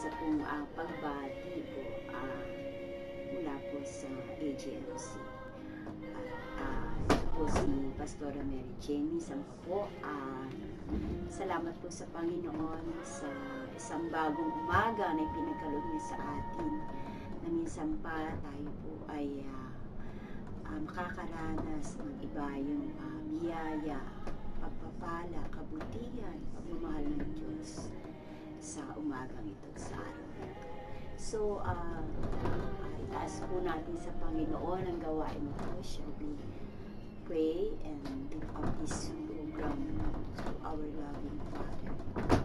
isa pong pagbati po mula po sa AGMC. Ito po si Pastora Mary Jane. Minsan po, salamat po sa Panginoon sa isang bagong umaga na ipinagkaloob niya sa atin, na minsan pa tayo po ay makakaranas ng iba yung biyaya, pagpapala, kabutihan, pagmamahal ng Diyos sa umagang ito, sa araw na ito. So, itaas po natin sa Panginoon ang gawain ito. Shall we pray and lift up this program to our loving Father?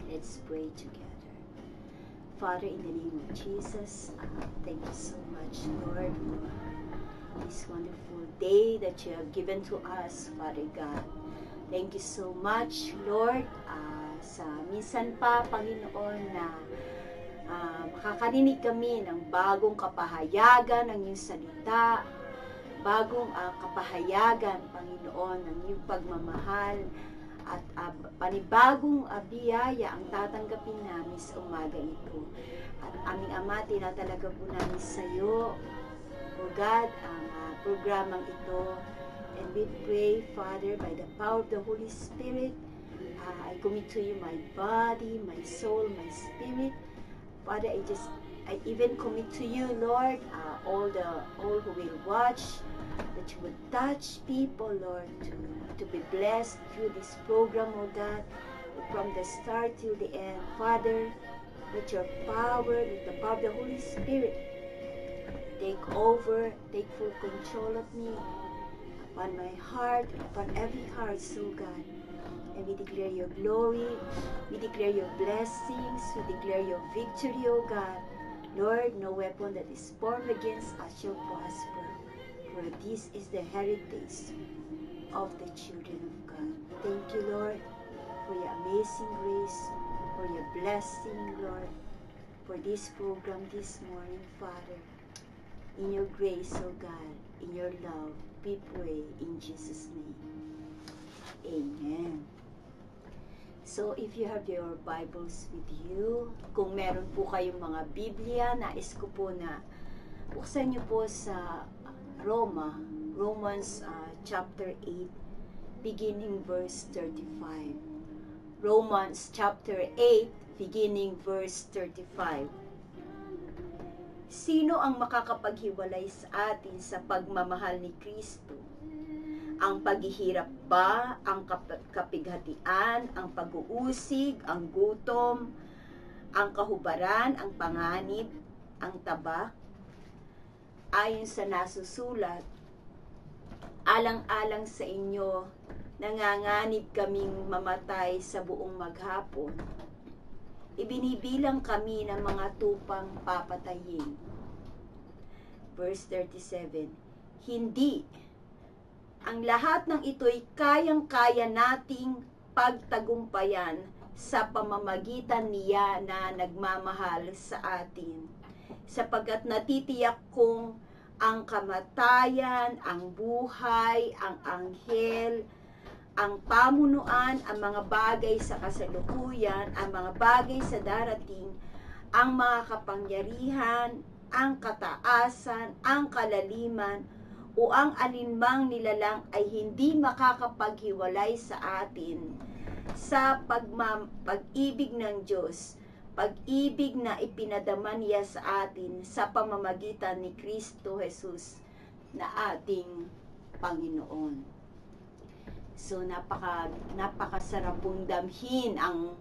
Let's pray together. Father, in the name of Jesus, thank you so much, Lord, for this wonderful day that you have given to us, Father God. Thank you so much, Lord, sa minsan pa, Panginoon, na makakarinig kami ng bagong kapahayagan ng iyong salita, bagong kapahayagan, Panginoon, ng iyong pagmamahal, at panibagong biyaya ang tatanggapin namin sa umaga ito. At aming Ama, tinatalaga po namin sa iyo, O God, ang programang ito. And we pray, Father, by the power of the Holy Spirit, I commit to you my body, my soul, my spirit. Father, I even commit to you, Lord, all who will watch, that you would touch people, Lord, to be blessed through this program, O God, from the start till the end. Father, let your power, let the power of the Holy Spirit take over, take full control of me, upon my heart, upon every heart, so God. And we declare your glory, we declare your blessings, we declare your victory, O God. Lord, no weapon that is formed against us shall prosper, for this is the heritage of the children of God. Thank you, Lord, for your amazing grace, for your blessing, Lord, for this program this morning, Father. In your grace, O God, in your love, we pray in Jesus' name. Amen. So, if you have your Bibles with you, kung meron po kayong mga Biblia, nais ko po na buksan niyo po sa Romans chapter 8, beginning verse 35. Romans chapter 8, beginning verse 35. Sino ang makakapaghiwalay sa atin sa pagmamahal ni Kristo? Ang paghihirap ba, ang kapighatian, ang pag-uusig, ang gutom, ang kahubaran, ang panganib, ang taba? Ayon sa nasusulat, alang-alang sa inyo, nanganganib kaming mamatay sa buong maghapon. Ibinibilang kami ng mga tupang papatayin. Verse 37, hindi. Ang lahat ng ito'y kayang-kaya nating pagtagumpayan sa pamamagitan niya na nagmamahal sa atin. Sapagkat natitiyak kong ang kamatayan, ang buhay, ang anghel, ang pamunuan, ang mga bagay sa kasalukuyan, ang mga bagay sa darating, ang mga kapangyarihan, ang kataasan, ang kalaliman, o ang alinmang nilalang ay hindi makakapaghiwalay sa atin sa pag-ibig ng Diyos, pag-ibig na ipinadama niya sa atin sa pamamagitan ni Kristo Jesus na ating Panginoon. So, napakasarap pong damhin ang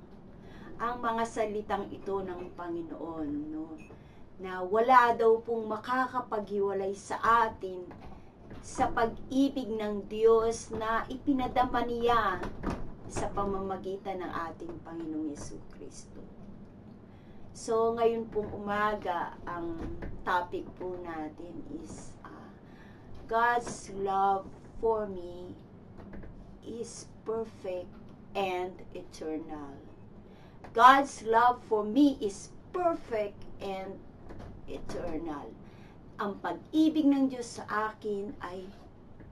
mga salitang ito ng Panginoon, no? Na wala daw pong makakapaghiwalay sa atin sa pag-ibig ng Diyos na ipinadama niya sa pamamagitan ng ating Panginoong Jesucristo. So, ngayon pong umaga, ang topic po natin is God's love for me is perfect and eternal. God's love for me is perfect and eternal. Ang pag-ibig ng Diyos sa akin ay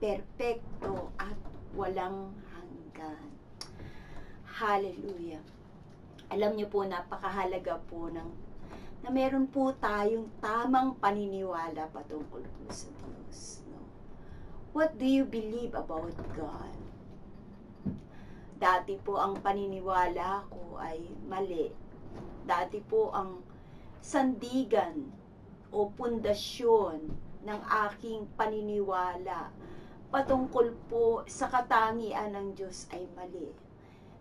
perpekto at walang hanggan. Hallelujah. Alam niyo po, napakahalaga po na meron po tayong tamang paniniwala patungkol po sa Diyos. No? What do you believe about God? Dati po ang paniniwala ko ay mali. Dati po ang sandigan o pundasyon ng aking paniniwala patungkol po sa katangian ng Diyos ay mali.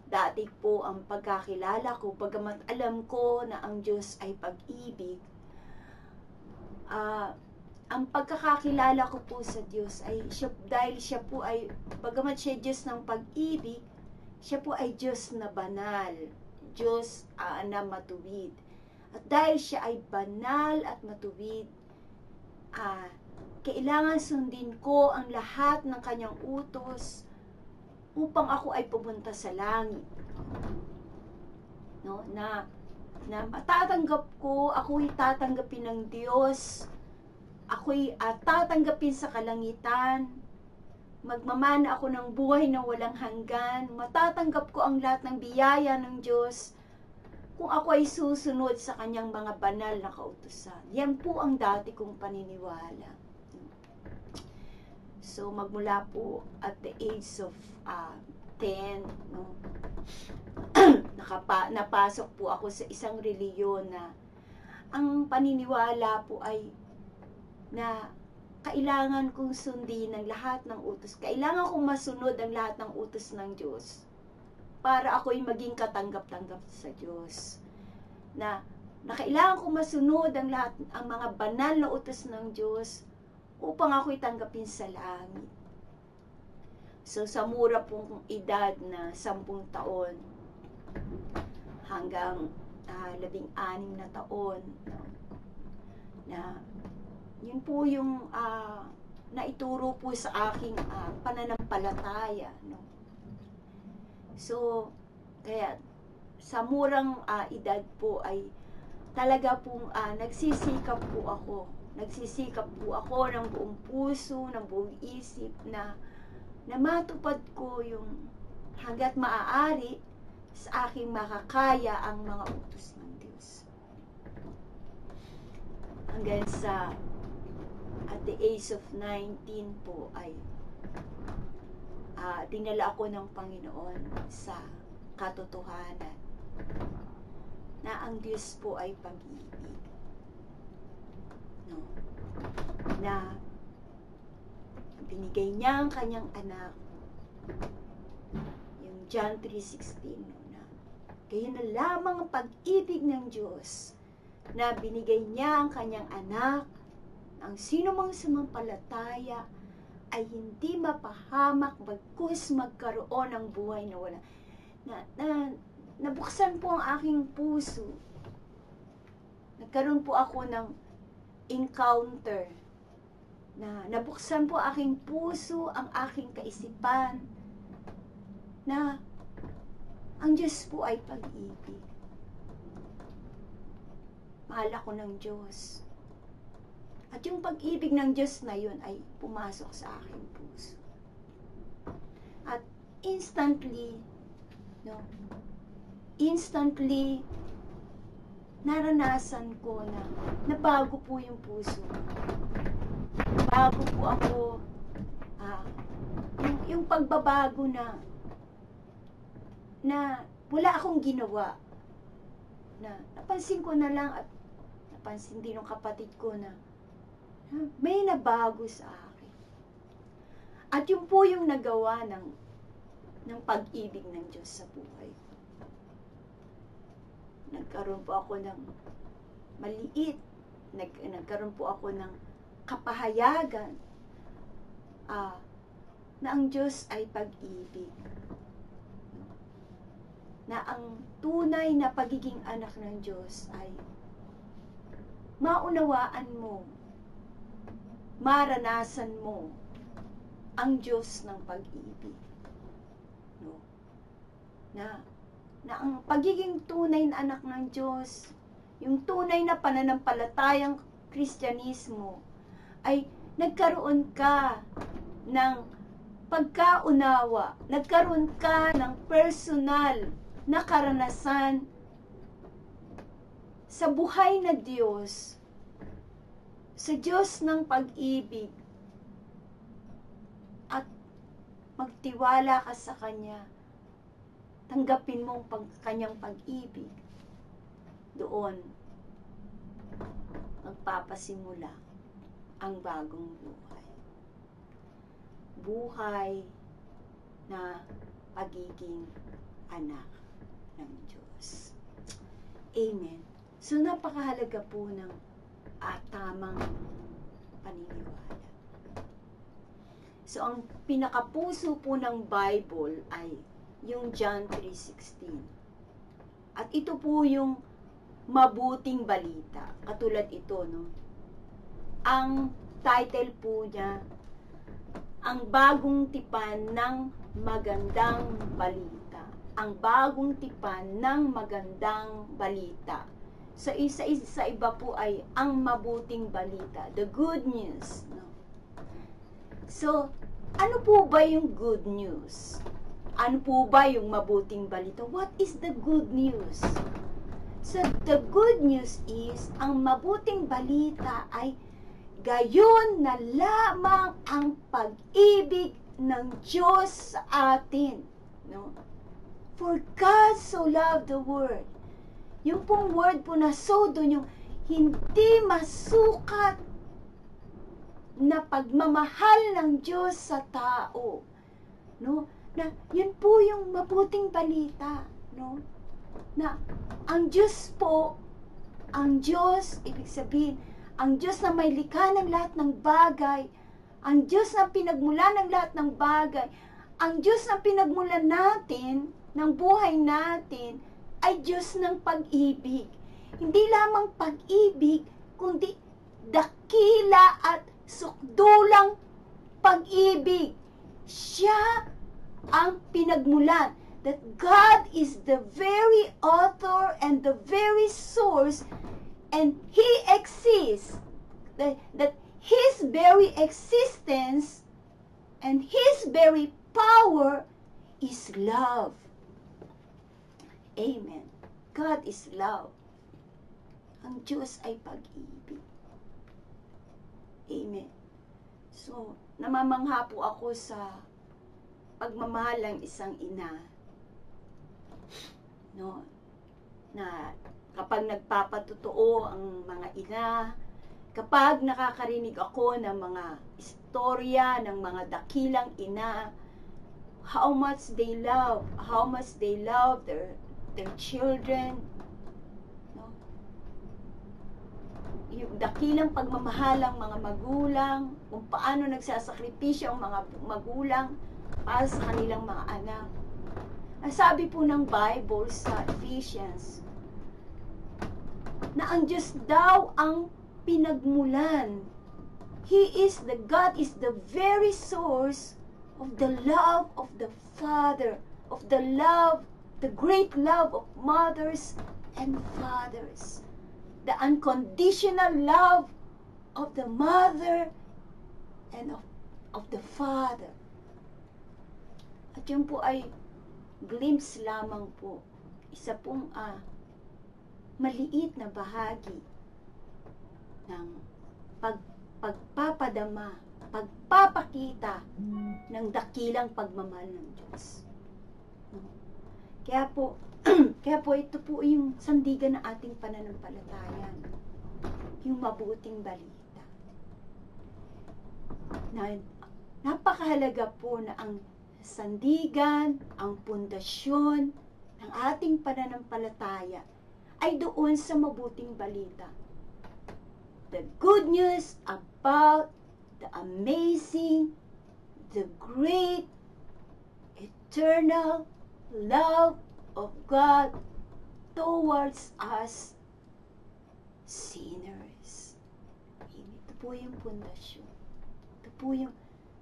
Dati po ang pagkakilala ko, bagamat alam ko na ang Diyos ay pag-ibig, ang pagkakakilala ko po sa Diyos ay dahil siya po ay, bagamat siya Diyos ng pag-ibig, siya po ay Diyos na banal, Diyos na matuwid. At dahil siya ay banal at matuwid, kailangan sundin ko ang lahat ng kanyang utos upang ako ay pumunta sa langit. No, na matatanggap ko, ako'y tatanggapin ng Diyos, ako'y tatanggapin sa kalangitan, magmamana ako ng buhay na walang hanggan, matatanggap ko ang lahat ng biyaya ng Diyos kung ako ay susunod sa kanyang mga banal na kautusan. Yan po ang dati kong paniniwala. So, magmula po at the age of 10, no, napasok po ako sa isang reliyon na ang paniniwala po ay na kailangan kong sundin ang lahat ng utos. Kailangan kong masunod ang lahat ng utos ng Diyos para ako'y maging katanggap-tanggap sa Diyos. Na kailangan kong masunod ang lahat, ang mga banal na utos ng Diyos upang ako'y tanggapin sa langit. So, sa mura pong edad na 10 taon hanggang 16 na taon, na yun po yung naituro po sa aking pananampalataya. No? So, kaya sa murang edad po ay talaga pong nagsisikap po ako. Nagsisikap po ako ng buong puso, ng buong isip na matupad ko yung hanggat maaari sa aking makakaya ang mga utos ng Diyos. Hanggang sa at the age of 19 po ay dinala ako ng Panginoon sa katotohanan na ang Diyos po ay pag-ibig. No? Na binigay niya ang kanyang anak, yung John 3:16, no, na kaya na lamang ang pag-ibig ng Diyos na binigay niya ang kanyang anak, ang sino mang sumampalataya ay hindi mapahamak bagkus magkaroon ng buhay na wala. Nabuksan po ang aking puso. Nagkaroon po ako ng encounter. Nabuksan po aking puso, ang aking kaisipan, na ang Diyos po ay pag-ibig. Mahal ako ng Diyos. At yung pag-ibig ng Diyos na yun ay pumasok sa aking puso. At instantly, naranasan ko na nabago po yung puso. Bago po ako, yung pagbabago na wala akong ginawa. Napansin ko na lang at napansin din ng kapatid ko na may nabago sa akin. At yun po yung nagawa ng pag-ibig ng Diyos sa buhay ko. Nagkaroon po ako ng maliit. Nagkaroon po ako ng kapahayagan na ang Diyos ay pag-ibig. Na ang tunay na pagiging anak ng Diyos ay maunawaan mo, maranasan mo ang Diyos ng pag-ibig. No? Na ang pagiging tunay na anak ng Diyos, yung tunay na pananampalatayang Kristyanismo, ay nagkaroon ka ng pagkaunawa, nagkaroon ka ng personal na karanasan sa buhay na Diyos, sa Diyos ng pag-ibig, at magtiwala ka sa Kanya, tanggapin mo ang Kanyang pag-ibig, doon magpapasimula ang bagong buhay. Buhay na pagiging anak ng Diyos. Amen. So, napakahalaga po ng tamang paniniwala. So, ang pinakapuso po ng Bible ay yung John 3:16. At ito po yung mabuting balita. Katulad ito, no? Ang title po niya, ang bagong tipan ng magandang balita. Ang bagong tipan ng magandang balita. Sa iba po ay ang mabuting balita, the good news. No? So, ano po ba yung good news? Ano po ba yung mabuting balita? What is the good news? So, the good news is, ang mabuting balita ay gayon na lamang ang pag-ibig ng Diyos sa atin. No? For God so loved the world. Yung pong word po na so doon, yung hindi masukat na pagmamahal ng Diyos sa tao. No? Na yun po yung mabuting balita. No? Na ang Diyos po, ang Diyos, ibig sabihin, ang Diyos na may likha ng lahat ng bagay, ang Diyos na pinagmula ng lahat ng bagay, ang Diyos na pinagmula natin, ng buhay natin, ay Diyos ng pag-ibig. Hindi lamang pag-ibig, kundi dakila at sukdulang pag-ibig. Siya ang pinagmulan. That God is the very author and the very source, and He exists. That His very existence and His very power is love. Amen. God is love. Ang Diyos ay pag-ibig. Amen. So, namamangha po ako sa pagmamahal ng isang ina. No? Na kapag nagpapatotoo ang mga ina, kapag nakakarinig ako ng mga istorya ng mga dakilang ina, how much they love their children, no? Yung dakilang pagmamahal ng mga magulang, kung paano nagsasakripisyo ang mga magulang para sa kanilang mga anak. Ang sabi po ng Bible sa Ephesians, na ang Diyos daw ang pinagmulan. God is the very source of the love of the Father, of the great love of mothers and fathers, the unconditional love of the mother and of the father. At yun po ay glimpse lamang po, isa pong maliit na bahagi ng pagpapadama, pagpapakita ng dakilang pagmamahal ng Diyos. Kaya po ito po yung sandigan ng ating pananampalataya, yung mabuting balita. Na napakahalaga po na ang sandigan, ang pundasyon ng ating pananampalataya ay doon sa mabuting balita. The good news about the amazing, the great, eternal love of God towards us sinners. Ito po yung pundasyon. Ito po yung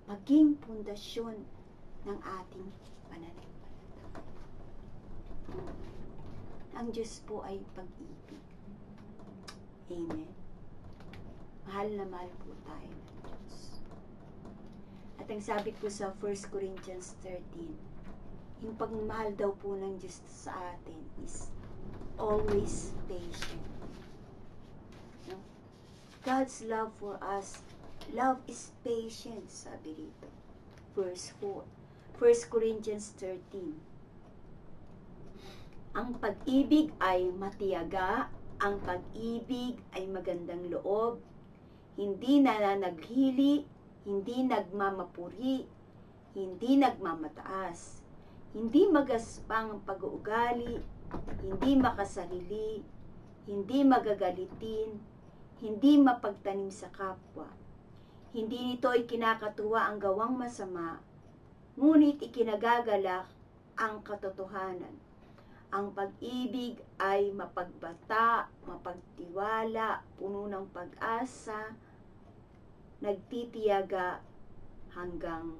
maging pundasyon ng ating pananampalataya. Ang Diyos po ay pag-ibig. Amen. Mahal na mahal po tayo ng Diyos. At ang sabi po sa 1 Corinthians 13, yung pagmamahal daw po ng Diyos sa atin is always patient. God's love for us. Love is patient, sabi rito. Verse 4. 1 Corinthians 13. Ang pag-ibig ay matiyaga, ang pag-ibig ay magandang loob, hindi nananaghili, hindi nagmamapuri, hindi nagmamataas, hindi magaspang ang pag-uugali, hindi makasarili, hindi magagalitin, hindi mapagtanim sa kapwa. Hindi nito ikinakatuwa ang gawang masama, ngunit ikinagagalak ang katotohanan. Ang pag-ibig ay mapagbata, mapagtiwala, puno ng pag-asa, nagtitiyaga hanggang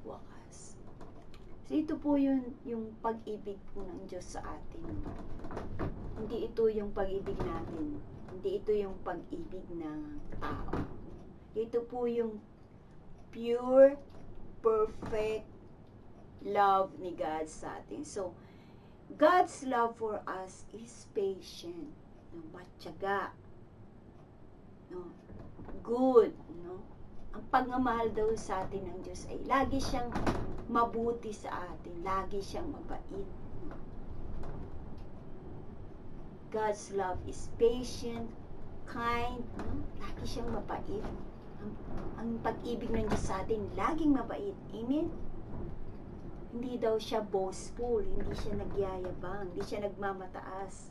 wakas. So ito po yung pag-ibig po ng Diyos sa atin. Hindi ito yung pag-ibig natin. Hindi ito yung pag-ibig ng tao. Ito po yung pure, perfect love ni God sa atin. So, God's love for us is patient, no, matyaga, no, good, no. Ang pagmamahal daw sa atin ng Diyos ay lagi siyang mabuti sa atin, lagi siyang mabait. No? God's love is patient, kind, no? Lagi siyang mabait. Ang pag-ibig ng Diyos sa atin, laging mabait. Amen? Hindi daw siya boastful, hindi siya nagyayabang, hindi siya nagmamataas.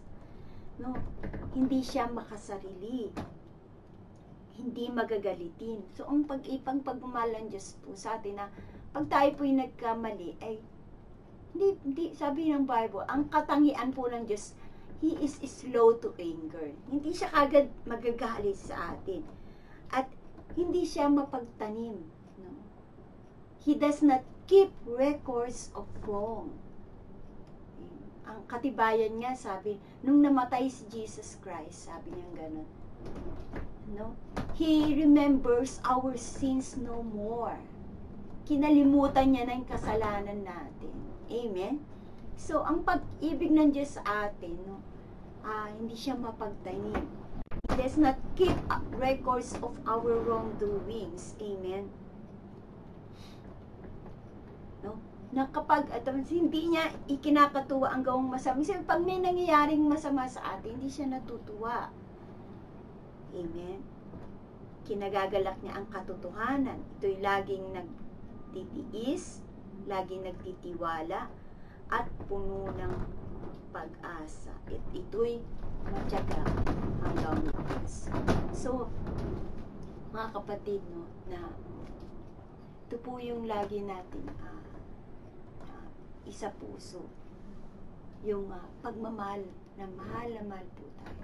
No, hindi siya makasarili. Hindi magagalitin. So, ang pagmamahal ng Diyos po sa atin na pag tayo po'y nagkamali, ay hindi sabi ng Bible, ang katangian po ng Diyos, He is slow to anger. Hindi siya kagad magagalit sa atin. At hindi siya mapagtanim. No? He does not keep records of wrong. Ang katibayan nga, sabi, nung namatay si Jesus Christ, sabi niya gano'n. No? He remembers our sins no more. Kinalimutan niya na yung kasalanan natin. Amen? So, ang pag-ibig ng Diyos sa atin, no, hindi siya mapagtanim. He does not keep records of our wrongdoings. Amen? No? Na kapag hindi niya ikinakatuwa ang gawang masama. Kasi pag may nangyayaring masama sa atin, hindi siya natutuwa. Amen? Kinagagalak niya ang katotohanan. Ito'y laging nagtitiis, laging nagtitiwala, at puno ng pag-asa. Ito'y matyaga hanggang wakas. So, mga kapatid, no, na ito po yung lagi natin isa puso. Yung pagmamahal na mahal po tayo.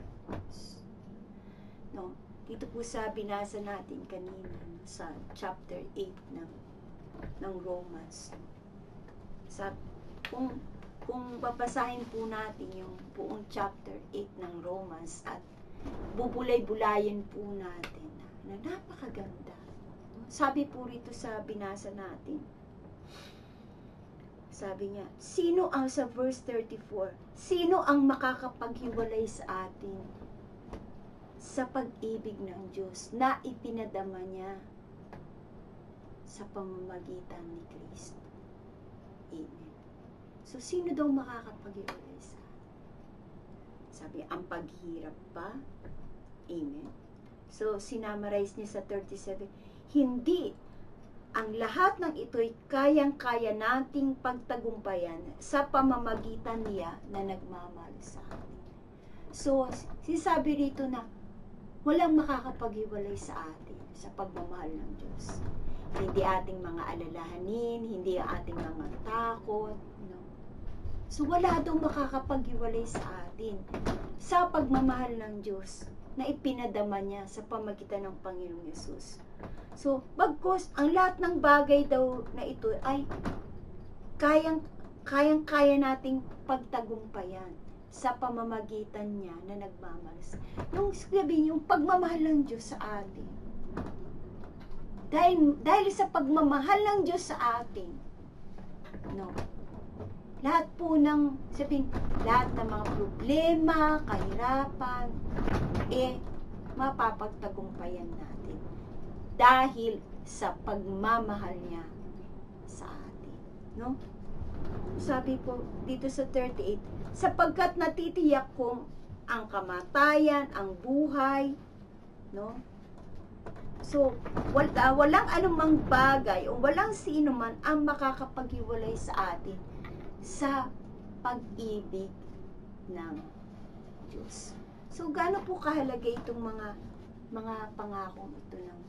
No, dito po sa binasa natin kanina, no, sa chapter 8 ng Romans. Sa kung babasahin po natin yung buong chapter 8 ng Romans at bubulay-bulayin po natin na napakaganda. Sabi po rito sa binasa natin, sabi niya, sa verse 34, sino ang makakapaghiwalay sa atin sa pag-ibig ng Diyos na ipinadama niya sa pamamagitan ni Kristo? Amen. So, sino daw makakapaghiwalay sa atin? Sabi, ang paghirap pa? Amen. So, sinamarize niya sa 37, hindi. Ang lahat ng ito'y kayang-kaya nating pagtagumpayan sa pamamagitan niya na nagmamahal sa atin. So, sinasabi rito na walang makakapaghiwalay sa atin sa pagmamahal ng Diyos. Hindi ating mga alalahanin, hindi ating mga takot. No? So, wala daw makakapaghiwalay sa atin sa pagmamahal ng Diyos na ipinadama niya sa pamagitan ng Panginoong Yesus. So, bagkus, ang lahat ng bagay daw na ito ay kayang-kaya nating pagtagumpayan sa pamamagitan niya na nagmamalas. Yung sabihin, yung pagmamahal ng Diyos sa atin. Dahil sa pagmamahal ng Diyos sa atin, no, lahat po lahat ng mga problema, kahirapan, mapapagtagumpayan natin. Dahil sa pagmamahal niya sa atin. No? Sabi po dito sa 38, sapagkat natitiyak kong ang kamatayan, ang buhay, no? So, walang anumang bagay o walang sino man ang makakapaghiwalay sa atin sa pag-ibig ng Diyos. So, gaano po kahalaga itong mga pangakong ito ng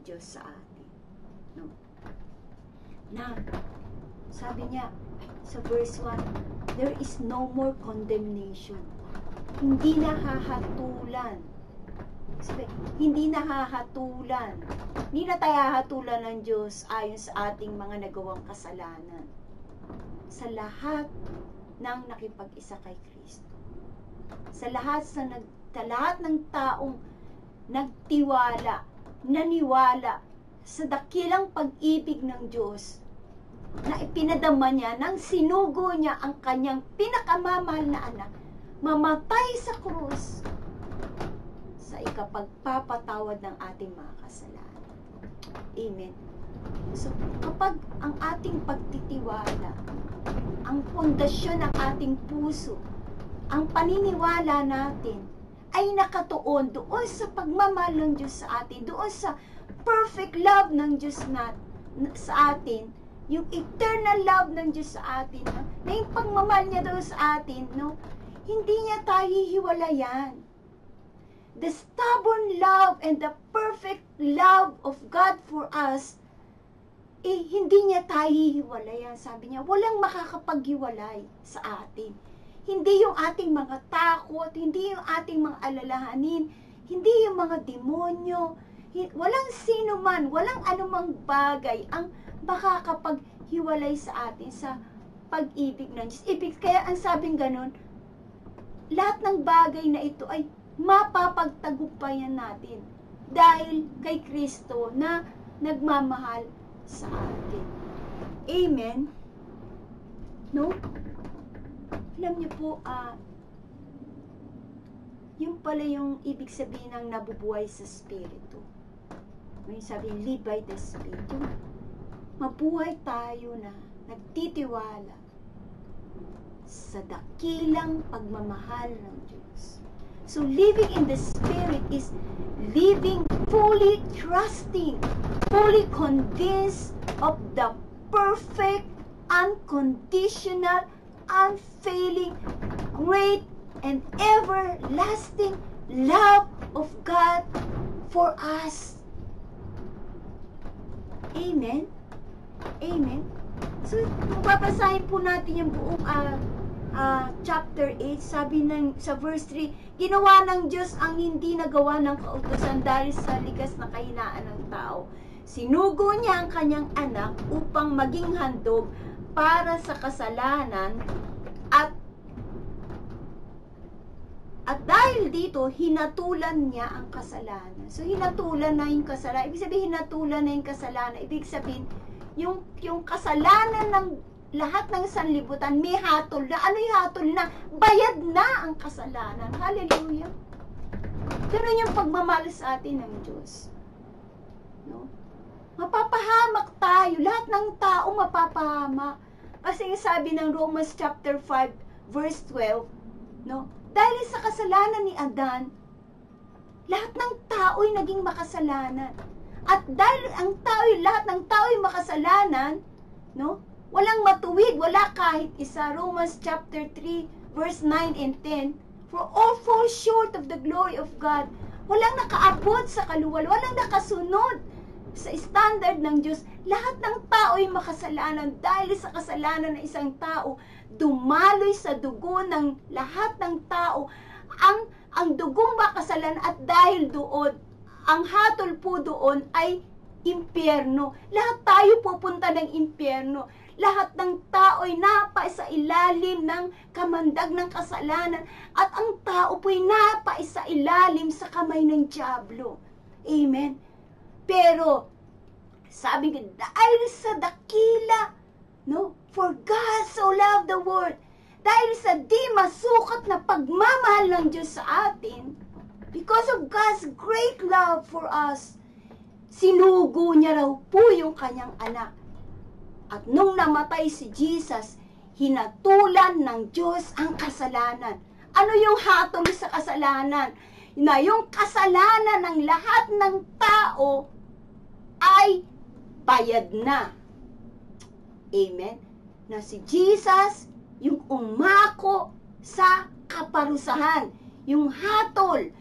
Diyos sa atin, no? Na, sabi niya sa verse 1, there is no more condemnation. Hindi nahahatulan. Hindi nahahatulan. Hindi na tayo hahatulan ng Diyos ayon sa ating mga nagawang kasalanan. Sa lahat ng nakipag-isa kay Kristo. Sa lahat ng taong nagtiwala, naniwala sa dakilang pag-ibig ng Diyos na ipinadama niya nang sinugo niya ang kanyang pinakamamahal na anak, mamatay sa krus sa ikapagpapatawad ng ating mga kasalanan. Amen. So, kapag ang ating pagtitiwala, ang pundasyon ng ating puso, ang paniniwala natin ay nakatuon doon sa pagmamahal ng Diyos sa atin, doon sa perfect love ng Diyos sa atin, yung eternal love ng Diyos sa atin, no? Na yung pagmamahal niya doon sa atin, no? Hindi niya tayo hihiwalayan. The stubborn love and the perfect love of God for us, hindi niya tayo hihiwalayan. Sabi niya, walang makakapaghiwalay sa atin. Hindi yung ating mga takot, hindi yung ating mga alalahanin, hindi yung mga demonyo, walang sino man, walang anumang bagay ang makakapaghiwalay sa atin sa pag-ibig ng Diyos. Kaya ang sabing ganun, lahat ng bagay na ito ay mapapagtagumpayan natin dahil kay Kristo na nagmamahal sa atin. Amen? No? Alam niyo po, yung pala yung ibig sabihin ng nabubuhay sa Espiritu. May sabi, live by the Spirit. Yung mabuhay tayo na nagtitiwala sa dakilang pagmamahal ng Diyos. So, living in the Spirit is living fully trusting, fully convinced of the perfect, unconditional, unfailing, great, and everlasting love of God for us. Amen? Amen? So, babasahin po natin yung buong chapter 8, sabi sa verse 3, ginawa ng Diyos ang hindi nagawa ng kautusan dahil sa likas na kahinaan ng tao. Sinugo niya ang kanyang anak upang maging handog para sa kasalanan at dahil dito, hinatulan niya ang kasalanan. So, hinatulan na yung kasalanan. Ibig sabihin, hinatulan na yung kasalanan. Ibig sabihin, yung kasalanan ng lahat ng sanlibutan, may hatol na. Ano yung hatol na? Bayad na ang kasalanan. Hallelujah. Ganun yung pagmamahal sa atin ng Diyos. No? Mapapahamak tayo. Lahat ng tao mapapahamak. Kasi sabi ng Romans chapter 5, verse 12, no? Dahil sa kasalanan ni Adan, lahat ng tao ay naging makasalanan. At dahil lahat ng tao ay makasalanan, no? Walang matuwid, wala kahit isa. Romans chapter 3, verse 9 and 10. For all fall short of the glory of God. Walang nakaabot sa kaluwal, walang nakasunod sa standard ng Diyos. Lahat ng tao ay makasalanan. Dahil sa kasalanan ng isang tao, dumaloy sa dugo ng lahat ng tao ang dugong makasalanan, at dahil doon, ang hatol po doon ay impyerno. Lahat tayo pupunta ng impyerno. Lahat ng tao ay napa sa ilalim ng kamandag ng kasalanan, at ang tao po ay napa sa ilalim sa kamay ng dyablo. Amen. Pero sabi ko, dahil sa dakila, no? For God so loved the world. Dahil sa di masukat na pagmamahal ng Diyos sa atin, Because of God's great love for us, sinugo niya raw po yung kanyang anak. At nung namatay si Jesus, hinatulan ng Diyos ang kasalanan. Ano yung hatol sa kasalanan? Na yung kasalanan ng lahat ng tao ay bayad na. Amen? Na si Jesus, yung umako sa kaparusahan. Yung hatol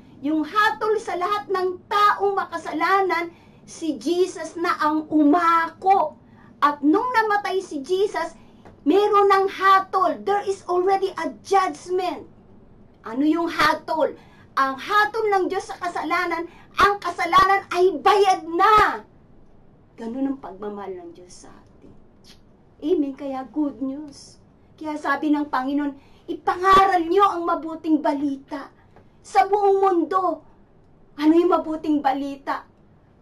sa lahat ng taong makasalanan, si Jesus na ang umako. At nung namatay si Jesus, meron ng hatol. There is already a judgment. Ano yung hatol? Ang hatol ng Diyos sa kasalanan, ang kasalanan ay bayad na. Ganun ang pagmamahal ng Diyos sa atin. Amen. Kaya good news. Kaya sabi ng Panginoon, ipangaral nyo ang mabuting balita sa buong mundo. Ano yung mabuting balita?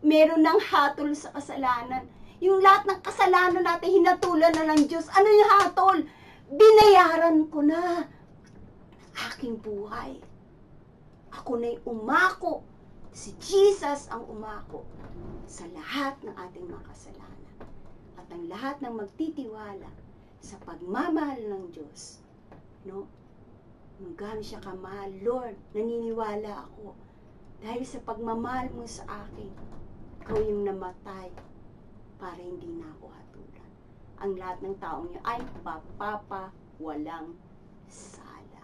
Meron ng hatol sa kasalanan. Yung lahat ng kasalanan natin, hinatulan na ng Diyos. Ano yung hatol? Binayaran ko na aking buhay. Ako na'y umako. Si Jesus ang umako sa lahat ng ating mga kasalanan. At ang lahat ng magtitiwala sa pagmamahal ng Diyos. No? Nung gaano siya kamahal, Lord, naniniwala ako. Dahil sa pagmamahal mo sa akin, ikaw yung namatay para hindi na ako hatulan. Ang lahat ng taong niya ay walang sala.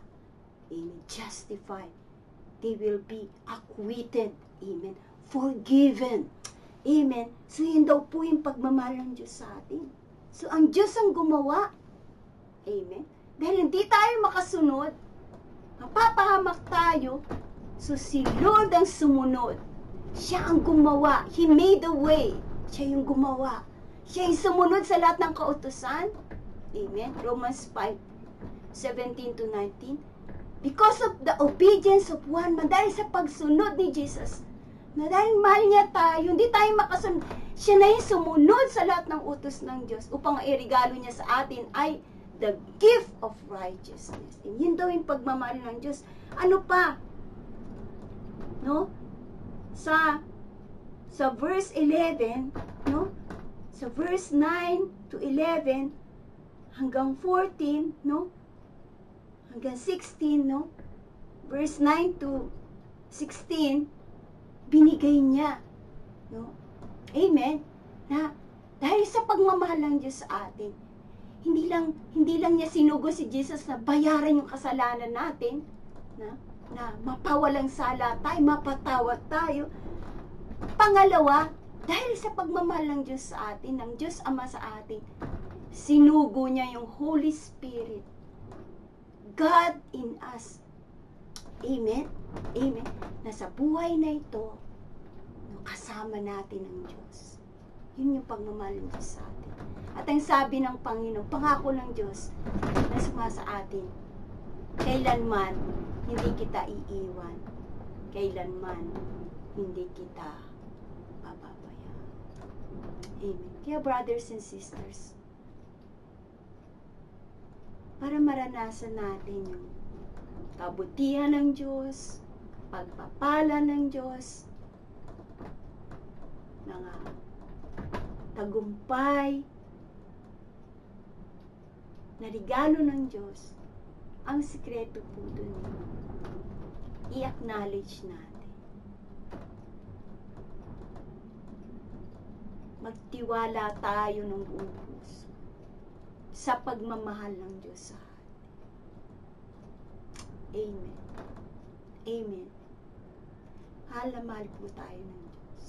Amen. Justified. They will be acquitted. Amen. Forgiven. Amen. So, yun daw po yung pagmamahal ng Diyos sa atin. So, ang Diyos ang gumawa. Amen. Dahil hindi tayo makasunod, mapapahamak tayo. So, si Lord ang sumunod. Siya ang gumawa. He made a way. Siya yung gumawa. Siya yung sumunod sa lahat ng kautusan. Amen. Romans 5:17-19. Because of the obedience of one man, dahil sa pagsunod ni Jesus, na dahil mahal niya tayo, hindi tayo makasunod, siya na yung sumunod sa lahat ng utos ng Diyos upang irigalo niya sa atin ay the gift of righteousness. And yun daw yung pagmamahal ng Diyos. Ano pa? No? Sa verse 11, no? Sa verse 9 to 11 hanggang 14, no? Hanggang 16, no? Verse 9 to 16, binigay niya, no? Amen. Na dahil sa pagmamahal ng Diyos sa atin, hindi lang niya sinugo si Jesus na bayaran yung kasalanan natin, na mapawalang sala tayo, mapatawad tayo. Pangalawa, dahil sa pagmamahal ng Diyos sa atin, ng Diyos Ama sa atin, sinugo niya yung Holy Spirit. God in us. Amen? Amen. Na sa buhay na ito, kasama natin ang Diyos. Yun yung pagmamahal ng Diyos sa atin. At ang sabi ng Panginoon, pangako ng Diyos na sumasa atin, kailanman hindi kita iiwan. Kailanman hindi kita papabayaan. Amen. Kaya brothers and sisters, para maranasan natin yung kabutihan ng Diyos, pagpapala ng Diyos, mga tagumpay na regalo ng Diyos, ang sikreto po dun, i-acknowledge natin. Magtiwala tayo ng buong puso sa pagmamahal ng Diyos sa atin. Amen. Amen. Mahal na mahal po tayo ng Diyos.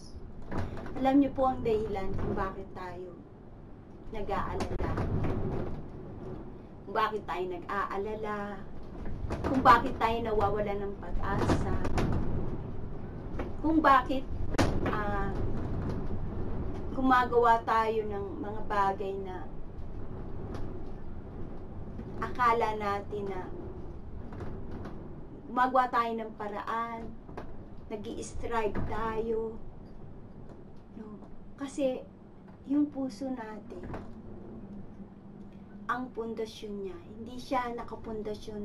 Alam niyo po ang dahilan kung bakit tayo nag-aalala. Kung bakit tayo nag-aalala. Kung bakit tayo nawawala ng pag-asa. Kung bakit gumagawa tayo ng mga bagay na akala natin na gumagawa tayo ng paraan, nag-i-strive tayo. No? Kasi yung puso natin, ang pundasyon niya, hindi siya nakapundasyon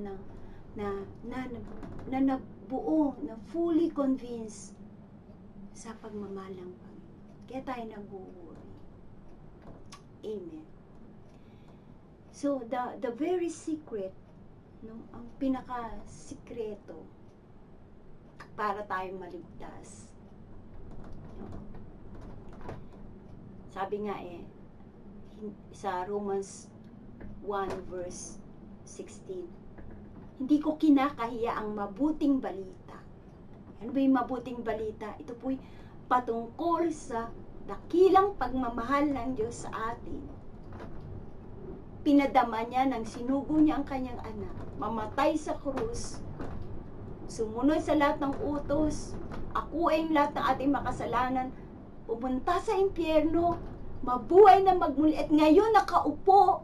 na buo, na fully convinced sa pagmamahal ng Panginoon. Kaya tayo nag-worry. Amen. So, the very secret, no, ang pinaka-sikreto para tayo maligtas. No? Sabi nga sa Romans 1 verse 16, hindi ko kinakahiya ang mabuting balita. Ano ba yung mabuting balita? Ito po'y patungkol sa dakilang pagmamahal ng Diyos sa atin. Pinadama niya nang sinugo niya ang kanyang anak, mamatay sa krus, sumunod sa lahat ng utos, akuin lahat ng ating makasalanan, pumunta sa impyerno, mabuhay na magmuli, at ngayon nakaupo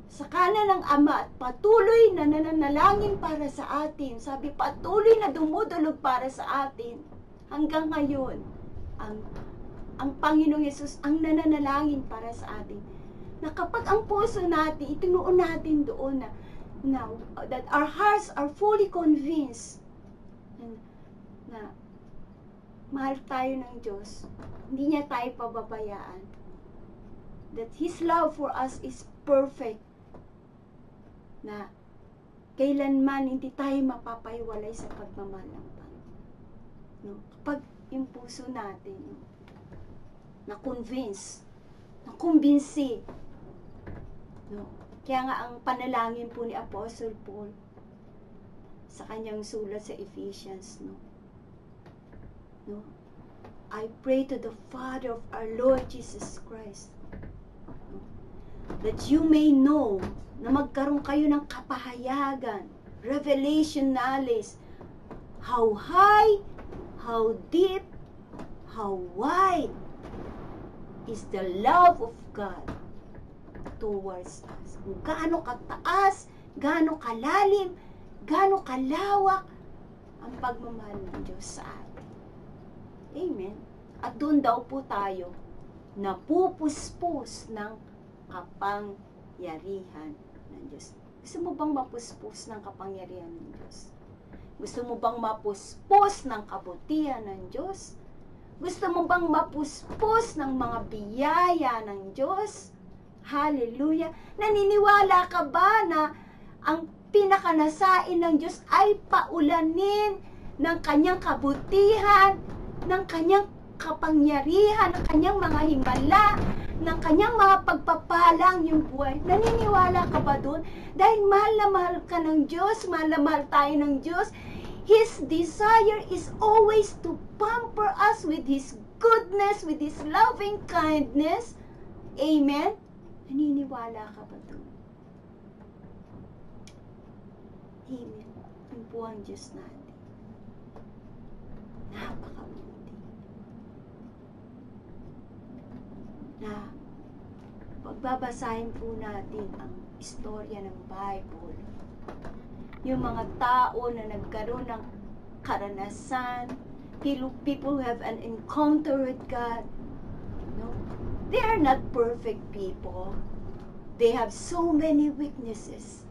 sa kanan ng Ama at patuloy na nananalangin para sa atin. Sabi, patuloy na dumudulog para sa atin. Hanggang ngayon, ang Panginoong Yesus ang nananalangin para sa atin. Na kapag ang puso natin, itinuon natin doon that our hearts are fully convinced na mahal tayo ng Diyos, hindi niya tayo pababayaan, that His love for us is perfect, na kailanman hindi tayo mapapaiwalay sa pagmamahal ng Panginoon. No? Kapag yung puso natin, na-convince, na-kumbinsi, no? Kaya nga ang panalangin po ni Apostle Paul sa kanyang sulat sa Ephesians, no? I pray to the Father of our Lord Jesus Christ, no? That you may know, na magkaroon kayo ng kapahayagan, revelation knowledge, how high, how deep, how wide is the love of God towards us. Kung gaano kataas, gaano kalalim, gaano kalawak ang pagmamahal ng Diyos sa atin. Amen. At doon daw po tayo napupuspos ng kapangyarihan ng Diyos. Gusto mo bang mapuspos ng kapangyarihan ng Diyos? Gusto mo bang mapuspos ng kabutihan ng Diyos? Gusto mo bang mapuspos ng mga biyaya ng Diyos? Hallelujah! Naniniwala ka ba na ang pinakanasain ng Diyos ay paulanin ng kanyang kabutihan, ng kanyang kapangyarihan, ng kanyang mga himala, ng kanyang mga pagpapalang yung buhay? Naniniwala ka ba doon? Dahil mahal na mahal ka ng Diyos, mahal na mahal tayo ng Diyos. His desire is always to pamper us with His goodness, with His loving kindness. Amen? Naniniwala ka ba doon? Amen. Yun po ang Diyos natin. Napakabuti. Na pagbabasahin po natin ang istorya ng Bible, yung mga tao na nagkaroon ng karanasan, people who have an encounter with God, no? They are not perfect people. They have so many weaknesses.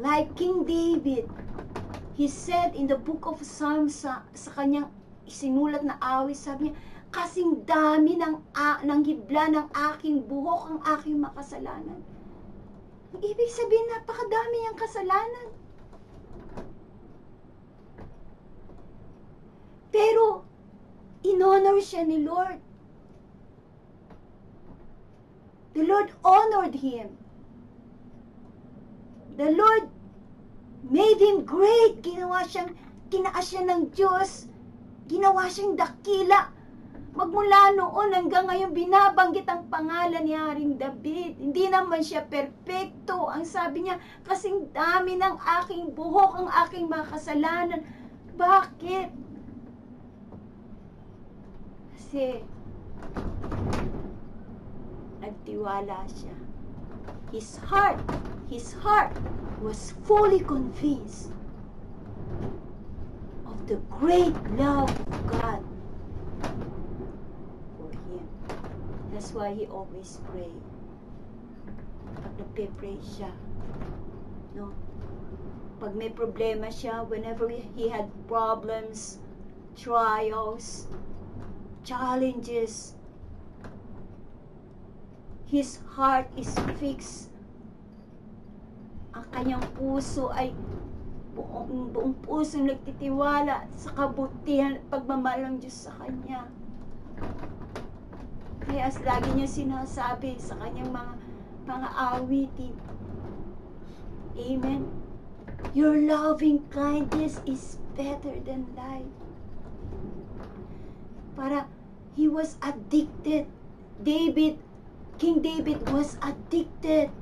Like King David, he said in the book of Psalms, sa kanyang isinulat na awit, sabi niya, kasing dami ng hibla ng aking buhok ang aking makasalanan. Ibig sabihin, napakadami ang kasalanan. Pero, in-honor siya ni Lord. The Lord honored him. The Lord made him great. Kinaas siya ng Diyos. Ginawa siyang dakila. Magmula noon hanggang ngayon, binabanggit ang pangalan ni Haring David. Hindi naman siya perpekto. Ang sabi niya, kasing dami ng aking buhok, ang aking mga kasalanan. Bakit? Kasi, nagtiwala siya. His heart was fully convinced of the great love of God for him. That's why he always prayed. Pag nagpe-pray siya, no? Pag may problema siya, whenever he had problems, trials, challenges, his heart is fixed. Ang kanyang puso ay buong puso nagtitiwala sa kabutihan at pagmamahal ng Diyos sa kanya. Kaya lagi niya sinasabi sa kanyang mga awitin, amen, your loving kindness is better than life. Para he was addicted. King David was addicted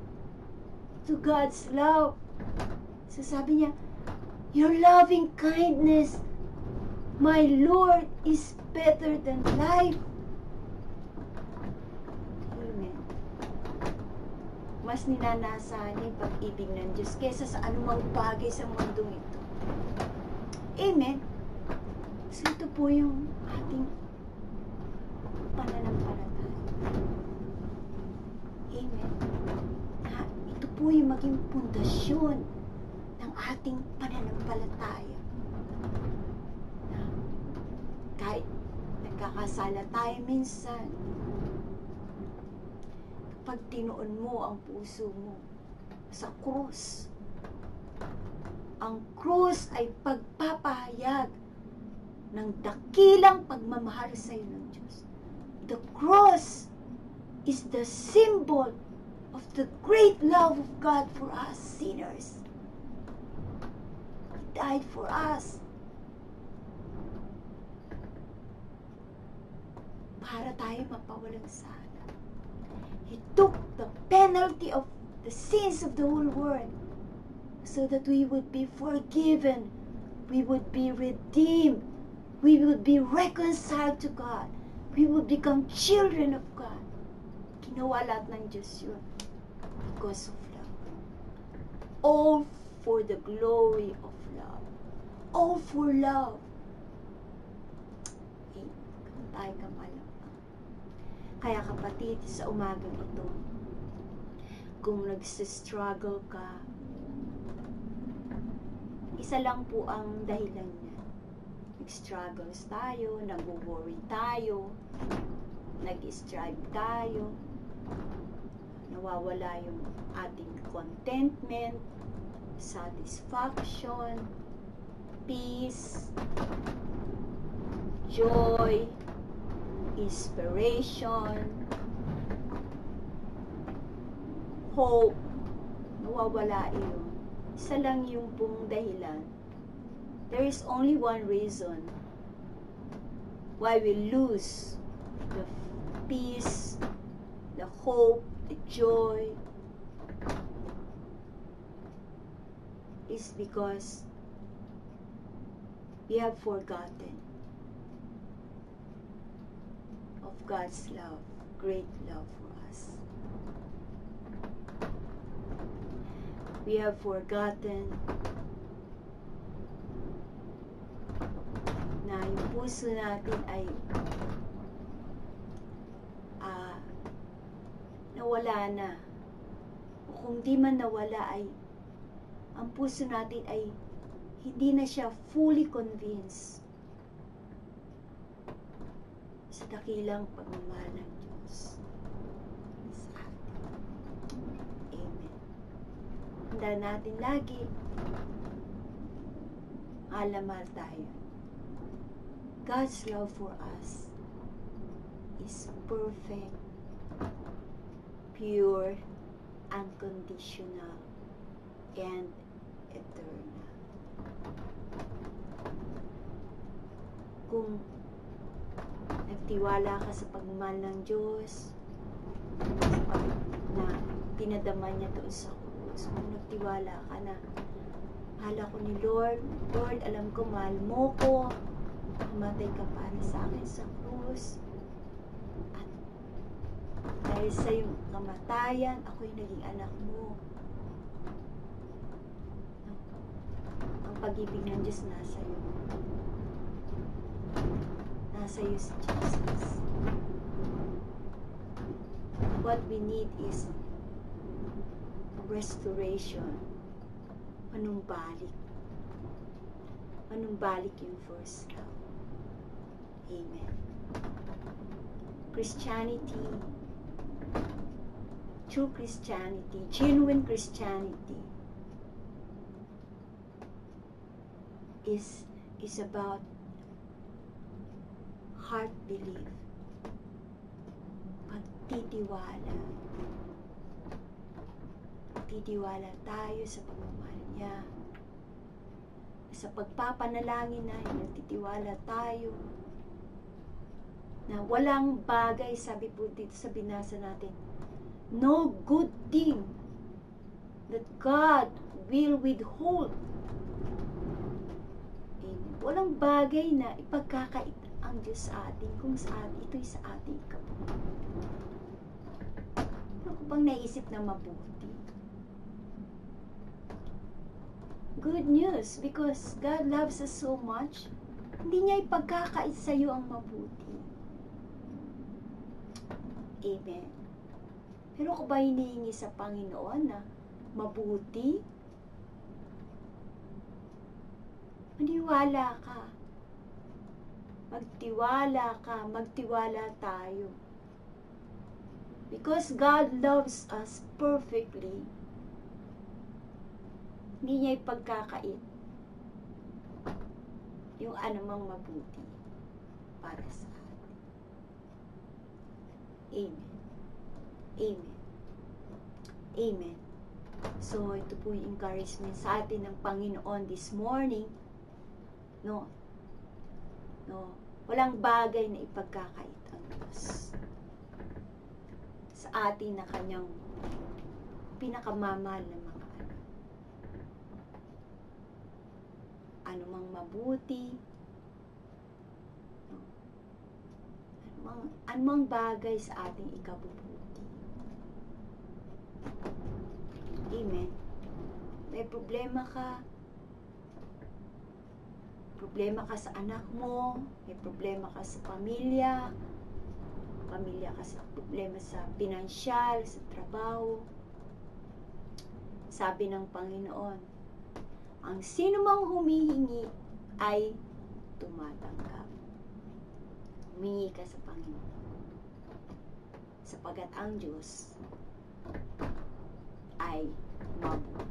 to God's love. So sabi niya, your loving kindness, my Lord, is better than life. Amen. Mas ninanasahan niya yung pag-ibig ng Diyos kaysa sa anumang bagay sa mundong ito. Amen. So ito po yung ating pananampalataya. Amen. Ito po yung maging pundasyon ng ating pananampalataya. Kahit nagkakasala tayo minsan, kapag tinuon mo ang puso mo sa krus, ang krus ay pagpapahayag ng dakilang pagmamahal sa iyo ng Diyos. The cross is the symbol of the great love of God for us sinners. He died for us. Para tayo mapawalang sala. He took the penalty of the sins of the whole world so that we would be forgiven, we would be redeemed, we would be reconciled to God, we would become children of God. Ginawa lahat ng Diyos yun because of love. All for the glory of love. All for love. Kung tayo kamalapang. Kaya kapatid, sa umagang ito, kung nagsistruggle ka, isa lang po ang dahilan niya. Nag-struggles tayo, nag-worry tayo, nag-strive tayo, nawawala yung ating contentment, satisfaction, peace, joy, inspiration, hope, nawawala yun. Isa lang yung pong dahilan. There is only one reason why we lose the peace, the hope, the joy, is because we have forgotten of God's love, great love for us. We have forgotten na yung puso natin ay nawala na. O kung di man nawala ay ang puso natin ay hindi na siya fully convinced sa dakilang pagmamahal ng Diyos sa atin. Amen. Handa natin lagi mahal tayo. God's love for us is perfect, pure, unconditional, and eternal. Kung nagtiwala ka sa pagmamahal ng Diyos, na pinadama niya doon sa krus, kung nagtiwala ka na, mahal ako ni Lord, Lord, alam ko mahal mo ko, namatay ka para sa akin sa krus, at dahil sa iyong kamatayan, ako'y naging anak mo. Ang pag-ibig ng Diyos nasa iyo. Nasa iyo si Jesus. What we need is restoration manumbalik. Manumbalik yung first love. Amen. Christianity, true Christianity, genuine Christianity is about heart belief, pagtitiwala. Titiwala tayo sa pagmamahal niya. Sa pagpapanalangin na, nagtitiwala tayo na walang bagay, sabi po dito sa binasa natin, no good thing that God will withhold. Walang bagay na ipagkakait ang Diyos sa atin kung ito'y sa ating kabuti. Ano ko bang naisip na mabuti? Good news, because God loves us so much, hindi niya ipagkakait sa iyo ang mabuti. Amen. Pero kung ba hinihingi sa Panginoon na mabuti, maniwala ka. Magtiwala tayo. Because God loves us perfectly, hindi niya ipagkakait yung anumang mabuti para sa atin. Amen. Amen. Amen. So, ito po yung encouragement sa atin ng Panginoon this morning. No? Walang bagay na ipagkakait ang Diyos sa atin na kanyang pinakamamahal na mga anak. Anumang mabuti, anumang bagay sa ating ikabubuti. Amen. May problema ka sa anak mo, may problema ka sa pamilya ka sa problema sa pinansyal, sa trabaho. Sabi ng Panginoon, ang sino mang humihingi ay tumatanggap. Humingi ka sa Panginoon. Sapagat ang Diyos ay mabuti.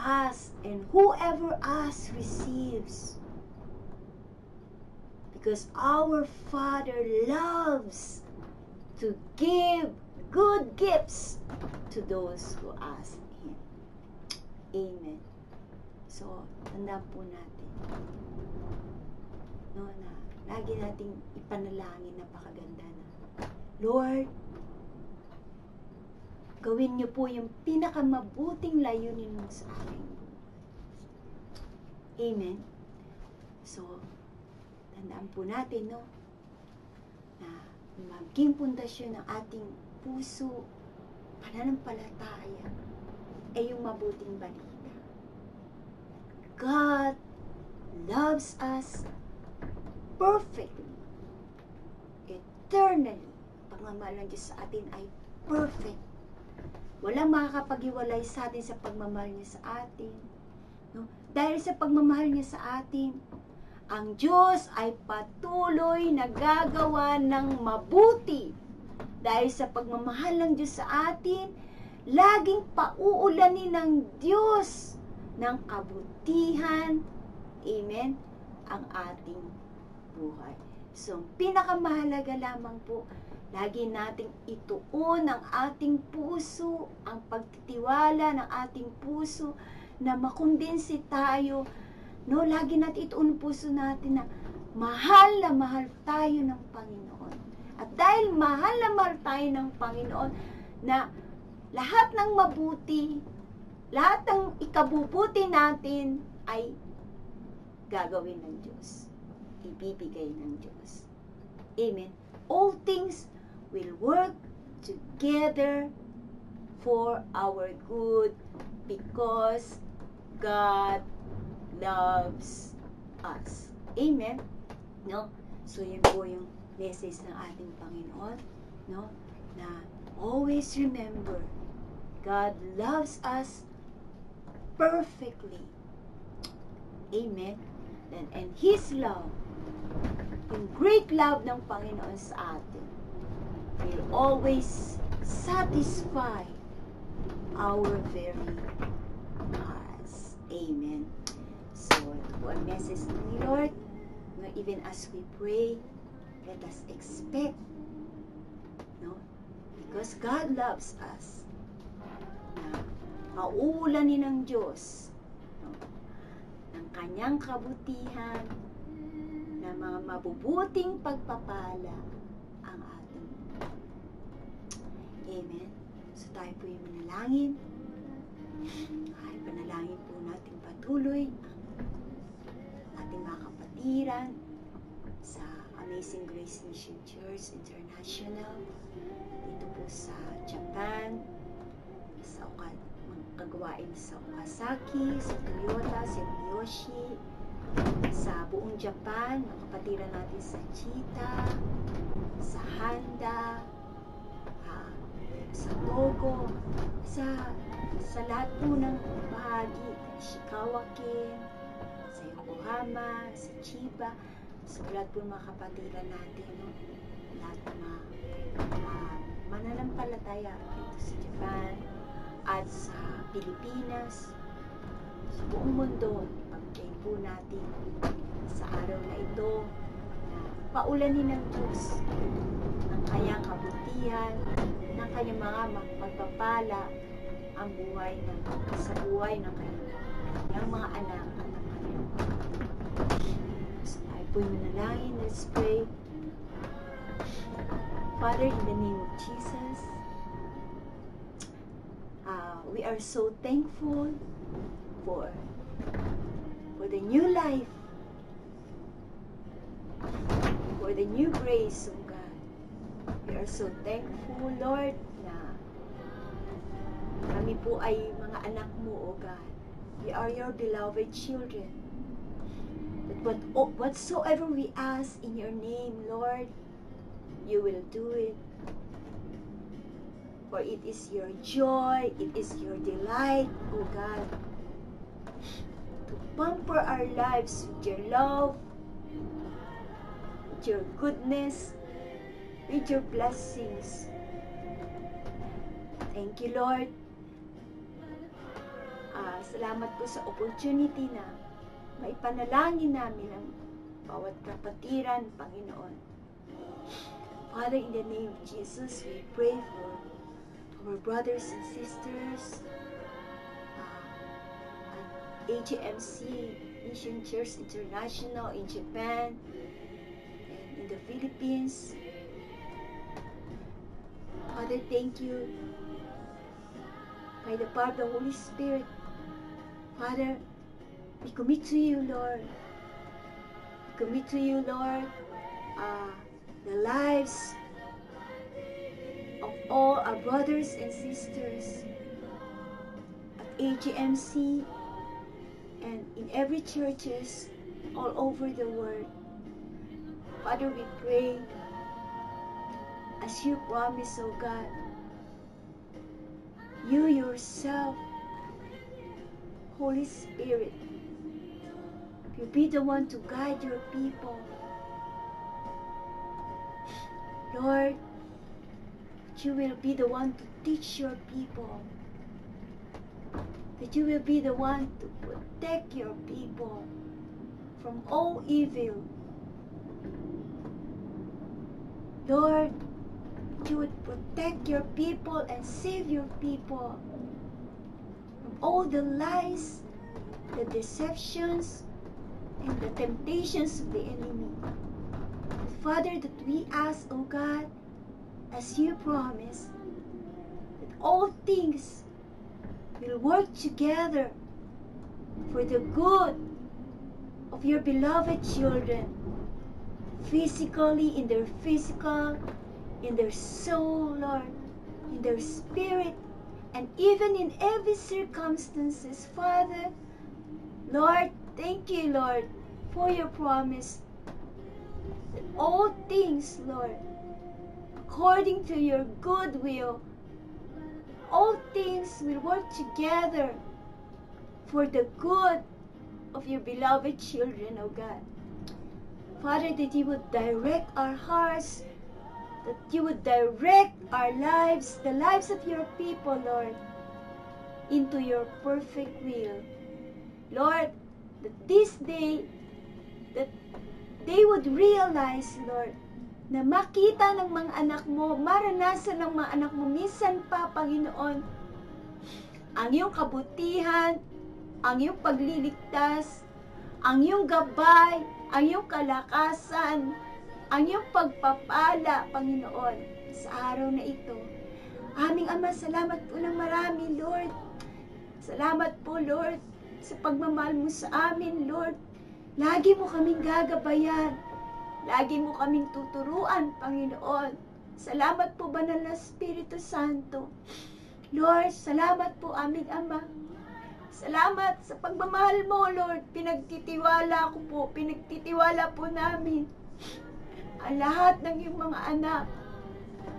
Ask, and whoever asks receives. Because our Father loves to give good gifts to those who ask Him. Amen. So, tandaan po natin, no, na lagi nating ipanalangin, napakaganda na, Lord, gawin niyo po yung pinakamabuting layunin mo sa aking buhay. Amen. So, tandaan po natin, no, na maging pundasyon ng ating puso, pananampalataya, ay yung mabuting balita. God loves us perfectly, eternally. Pagmamahal ng Diyos sa atin ay perfect. Walang makakapag-iwalay sa atin sa pagmamahal niya sa atin. No? Dahil sa pagmamahal niya sa atin, ang Diyos ay patuloy na gagawa ng mabuti. Dahil sa pagmamahal ng Diyos sa atin, laging pauulanin ng Diyos ng kabutihan, amen, ang ating buhay. So, pinakamahalaga lamang po, lagi nating ituon ang ating puso, ang pagtitiwala ng ating puso, na makumbinsi tayo, no, lagi natin ituon ang puso natin na mahal tayo ng Panginoon. At dahil mahal tayo ng Panginoon, na lahat ng mabuti, lahat ng ikabubuti natin ay gagawin ng Diyos. Ibibigay ng Diyos. Amen. All things will work together for our good because God loves us. Amen. No? So, yun po yung message ng ating Panginoon, no? Na always remember God loves us perfectly. Amen. And His love, yung great love ng Panginoon sa atin, will always satisfy our very hearts. Amen. So, ito po ang message ni Lord. Even as we pray, let us expect, no? Because God loves us, na pauulanin ng Diyos, no, ng kanyang kabutihan, na mga mabubuting pagpapala ang ating. Amen. So tayo po yung manalangin. Ay, panalangin po natin patuloy ang ating mga kapatiran sa Amazing Grace Mission Church International dito po sa Japan, sa kagawain sa Okazaki, sa Toyota, sa Miyoshi, sa buong Japan, mga kapatiran natin sa Chita, sa Handa, sa Togo, sa lahat po ng bahagi, Ishikawa-kin, sa Yokohama, sa Chiba, sa lahat po mga kapatiran natin, no? Lahat ng mga mananampalataya dito sa Japan at sa Pilipinas, sa buong mundo. Ipag-pray po natin sa araw na ito na paulanin ng Diyos ang kanyang kabutihan, ng kanyang mga magpapala ang buhay sa buhay ng kanyang mga anak at ng kanyang so, tayo po'y manalangin. Let's pray. Father, in the name of Jesus, we are so thankful for the new life, for the new grace of God. We are so thankful, Lord, na kami po ay mga anak mo, O God. We are your beloved children. That whatsoever we ask in your name, Lord, you will do it. For it is your joy, it is your delight, O God, to pamper our lives with your love, with your goodness, with your blessings. Thank you, Lord. Salamat po sa opportunity na maipanalangin namin ang bawat kapatiran, Panginoon. Father, in the name of Jesus, we pray for our brothers and sisters at AGMC Mission Church International in Japan and in the Philippines. Father, thank you. By the power of the Holy Spirit, Father, we commit to you, Lord. We commit to you, Lord, the lives of all our brothers and sisters at AGMC and in every churches all over the world. Father, we pray as you promise, O God, you yourself, Holy Spirit, you be the one to guide your people. Lord, you will be the one to teach your people. That you will be the one to protect your people from all evil. Lord, you would protect your people and save your people from all the lies, the deceptions, and the temptations of the enemy. Father, that we ask, O God, as you promise, that all things will work together for the good of your beloved children, physically, in their physical, in their soul, Lord, in their spirit, and even in every circumstances. Father, Lord, thank you, Lord, for your promise that all things, Lord, according to your good will, all things will work together for the good of your beloved children, O God. Father, that you would direct our hearts, that you would direct our lives, the lives of your people, Lord, into your perfect will. Lord, that this day, that they would realize, Lord, na makita ng mga anak mo, maranasan ng mga anak mo, minsan pa, Panginoon, ang iyong kabutihan, ang iyong pagliligtas, ang iyong gabay, ang iyong kalakasan, ang iyong pagpapala, Panginoon, sa araw na ito. Aming Ama, salamat po ng marami, Lord. Salamat po, Lord, sa pagmamahal mo sa amin, Lord. Lagi mo kaming gagabayan. Lagi mo kaming tuturuan, Panginoon. Salamat po, Banal na Espiritu Santo. Lord, salamat po, aming Ama. Salamat sa pagmamahal mo, Lord. Pinagtitiwala po namin ang lahat ng iyong mga anak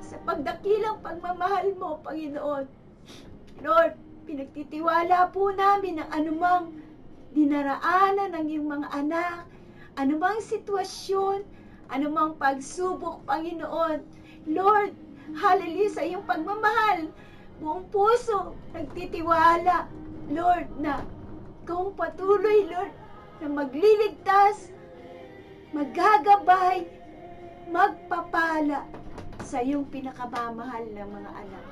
sa pagdakilang pagmamahal mo, Panginoon. Lord, pinagtitiwala po namin ang anumang dinaraanan ng iyong mga anak, anumang sitwasyon, anumang pagsubok, Panginoon. Lord, hallelujah sa iyong pagmamahal. Buong puso, nagtitiwala, Lord, na ikaw patuloy, Lord, na magliligtas, maggagabay, magpapala sa iyong pinakamamahal ng mga anak.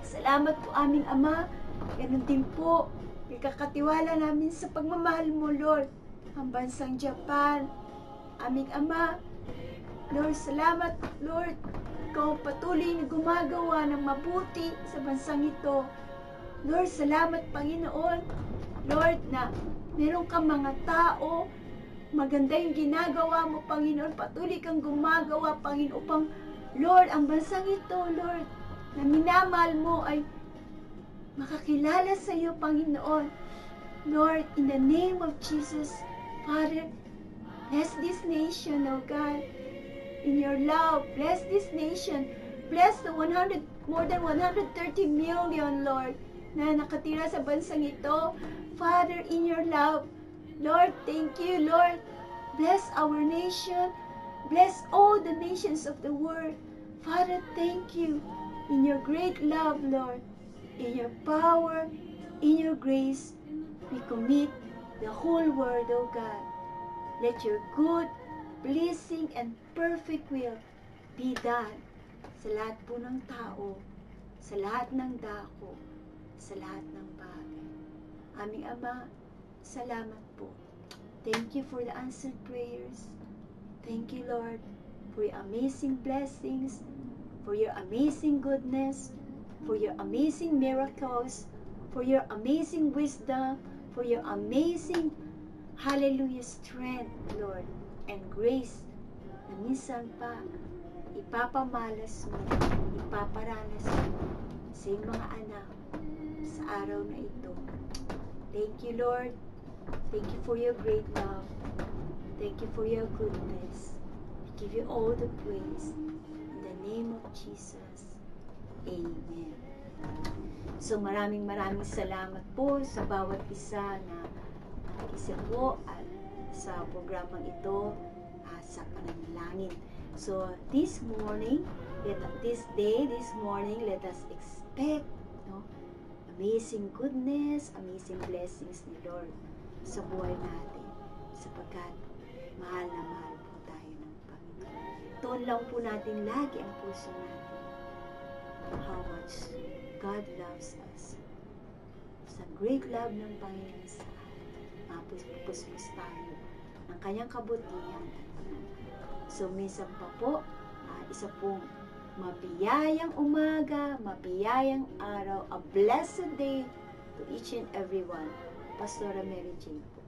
Salamat po, aming Ama. Ganun din po, ikakatiwala namin sa pagmamahal mo, Lord, ang bansang Japan. Aming Ama, Lord, salamat, Lord. Ikaw patuloy na gumagawa ng mabuti sa bansang ito. Lord, salamat, Panginoon. Lord, na meron kang mga tao, maganda yung ginagawa mo, Panginoon. Patuloy kang gumagawa, Panginoon, upang, Lord, ang bansang ito, Lord, na minamahal mo ay makakilala sa iyo, Panginoon. Lord, in the name of Jesus, Father, bless this nation, oh God. In your love, bless this nation. Bless the more than 130 million, Lord, na nakatira sa bansang ito. Father, in your love, Lord, thank you, Lord. Bless our nation. Bless all the nations of the world. Father, thank you. In your great love, Lord, in your power, in your grace, we commit the whole world, O God. Let your good, pleasing, and perfect will be done sa lahat po ng tao, sa lahat ng dako, sa lahat ng bagay. Aming Ama, salamat po. Thank you for the answered prayers. Thank you, Lord, for your amazing blessings, for your amazing goodness, for your amazing miracles, for your amazing wisdom, for your amazing, hallelujah, strength, Lord, and grace na minsan pa ipapamalas mo, ipaparanas mo sa iyong mga anak sa araw na ito. Thank you, Lord. Thank you for your great love. Thank you for your goodness. We give you all the praise. In the name of Jesus. Amen. So maraming salamat po sa bawat isa na nakikisa po at sa programang ito sa pananalangin. So this morning, this morning, let us expect amazing goodness, amazing blessings ni Lord sa buhay natin, sapagkat mahal na mahal po tayo ng Panginoon. Tuon lang po natin lagi ang puso natin how much God loves us. Sa great love ng Panginoon sa atin, mapupuspus tayo ng kanyang kabutihan. So minsan pa po, isa pong mapiyayang umaga, mapiyayang araw, a blessed day to each and every one. Pastora Mary Jane po.